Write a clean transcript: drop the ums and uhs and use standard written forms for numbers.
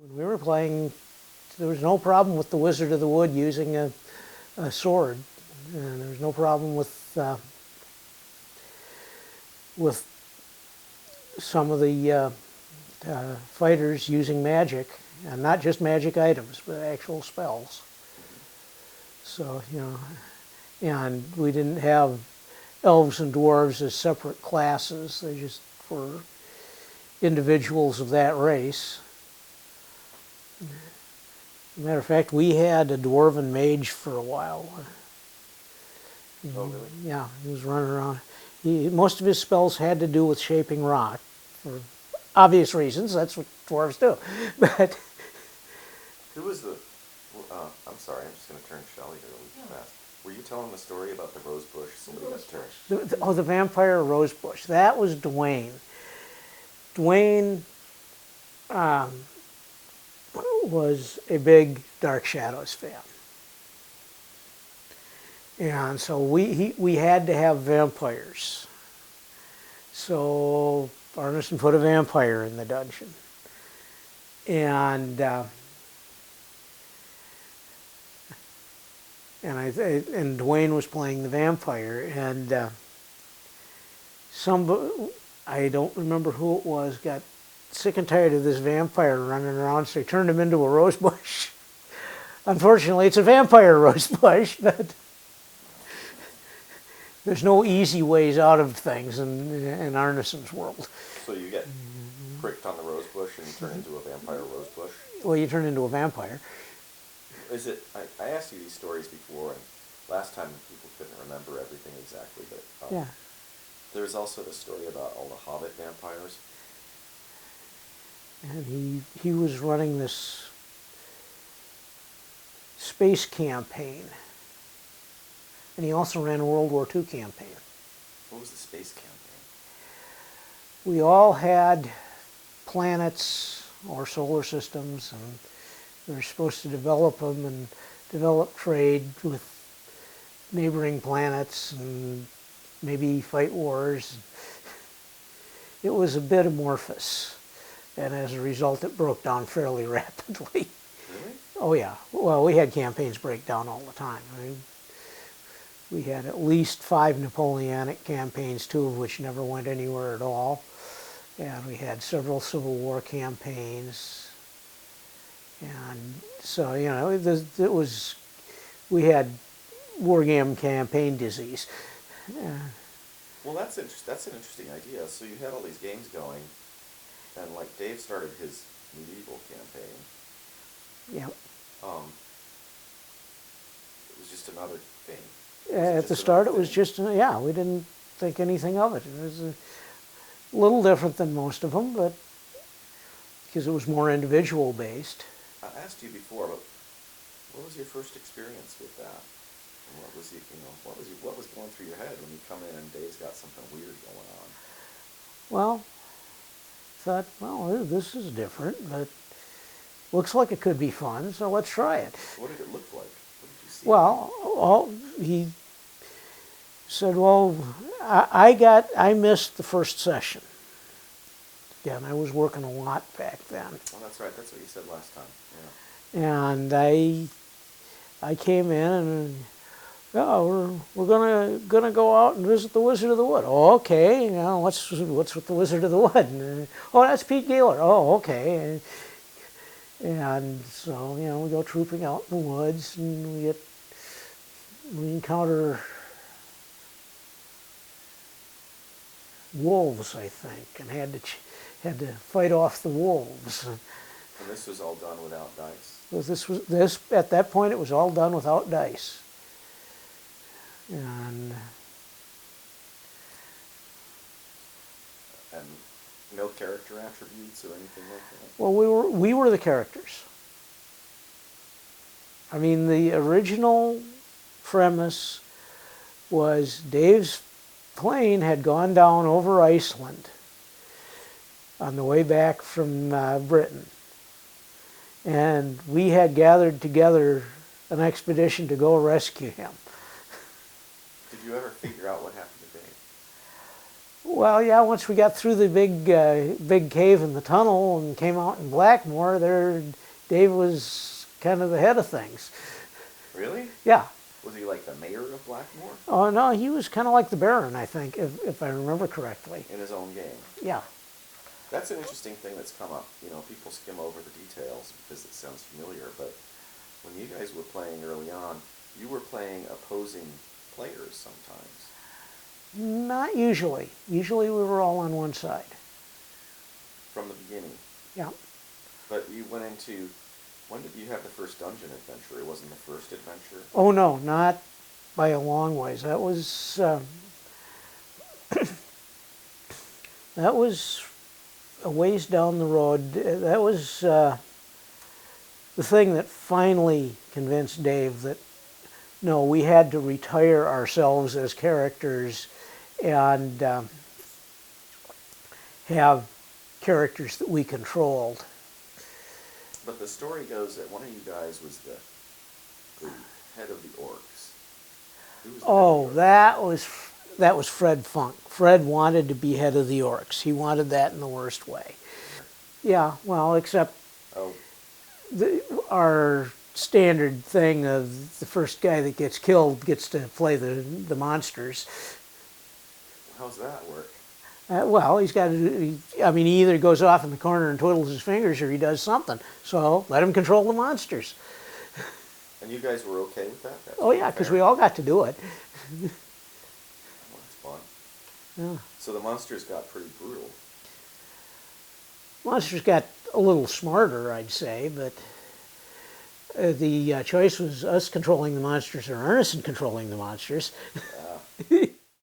When we were playing, there was no problem with the Wizard of the Wood using a sword, and there was no problem with some of the fighters using magic, and not just magic items, but actual spells. So, and we didn't have elves and dwarves as separate classes. They just were individuals of that race. Matter of fact, we had a dwarven mage for a while. Oh, really? Yeah, he was running around. Most of his spells had to do with shaping rock, for obvious reasons. That's what dwarves do. But Who was the? I'm sorry, I'm just going to turn Shelley here really fast. Were you telling the story about the rose bush? Somebody got turned. the vampire rose bush. That was Dwayne. Dwayne was a big Dark Shadows fan. And so we had to have vampires. So Arneson put a vampire in the dungeon. And Dwayne was playing the vampire, and I don't remember who it was, got sick and tired of this vampire running around, so he turned him into a rose bush. Unfortunately, it's a vampire rose bush, but there's no easy ways out of things in Arneson's world. So you get pricked on the rose bush and you turn into a vampire rose bush? Well, you turn into a vampire. Is it? I asked you these stories before, and last time people couldn't remember everything exactly, but Yeah. there's also the story about all the Hobbit vampires. And he was running this space campaign. And he also ran a World War II campaign. What was the space campaign? We all had planets or solar systems, and we were supposed to develop them and develop trade with neighboring planets and maybe fight wars. It was a bit amorphous, and as a result it broke down fairly rapidly. Really? Oh yeah. Well, we had campaigns break down all the time. We had at least 5 Napoleonic campaigns, 2 of which never went anywhere at all. And we had several Civil War campaigns. And so, we had wargame campaign disease. Well, that's an interesting idea. So you had all these games going, and like Dave started his medieval campaign. Yeah. It was just another thing. At the start, it was just, we didn't think anything of it. It was a little different than most of them, but because it was more individual based. I asked you before, but what was your first experience with that? And what was going through your head when you come in and Dave's got something weird going on? Well, thought, this is different, but looks like it could be fun, so let's try it. What did it look like? What did you see? Well, he said, I missed the first session. Again, I was working a lot back then. Oh, that's right. That's what you said last time. Yeah. And I came in and we're gonna go out and visit the Wizard of the Wood. Oh, okay. What's with the Wizard of the Wood? And, that's Pete Gaylor. Oh, okay. And so we go trooping out in the woods, and we encounter wolves, I think, and had to fight off the wolves. And this was all done without dice? This at that point, it was all done without dice. And no character attributes or anything like that? Well, we were the characters. I mean, the original premise was Dave's plane had gone down over Iceland on the way back from Britain. And we had gathered together an expedition to go rescue him. Did you ever figure out what happened to Dave? Well, yeah, once we got through the big cave in the tunnel and came out in Blackmoor, there, Dave was kind of the head of things. Really? Yeah. Was he like the mayor of Blackmoor? Oh, no, he was kind of like the Baron, I think, if I remember correctly. In his own game? Yeah. That's an interesting thing that's come up. You know, people skim over the details because it sounds familiar, but when you guys were playing early on, you were playing opposing players sometimes. Not usually. Usually we were all on one side. From the beginning. Yeah. But you went into, when did you have the first dungeon adventure? It wasn't the first adventure? Oh, no, not by a long ways. That was that was a ways down the road. That was the thing that finally convinced Dave that, no, we had to retire ourselves as characters and have characters that we controlled. But the story goes that one of you guys was the head of the orcs. Who was the Oh, head of the orcs? that was Fred Funk. Fred wanted to be head of the orcs. He wanted that in the worst way. Yeah, well, except Oh, our standard thing of the first guy that gets killed gets to play the monsters. how's that work? Well, he's got to. I mean, he either goes off in the corner and twiddles his fingers, or he does something. So let him control the monsters. And you guys were okay with that? That's Oh yeah, because fair? we all got to do it. Well, that's fun. Yeah. So the monsters got pretty brutal. Monsters got a little smarter, I'd say, but the choice was us controlling the monsters or Arneson controlling the monsters. Yeah.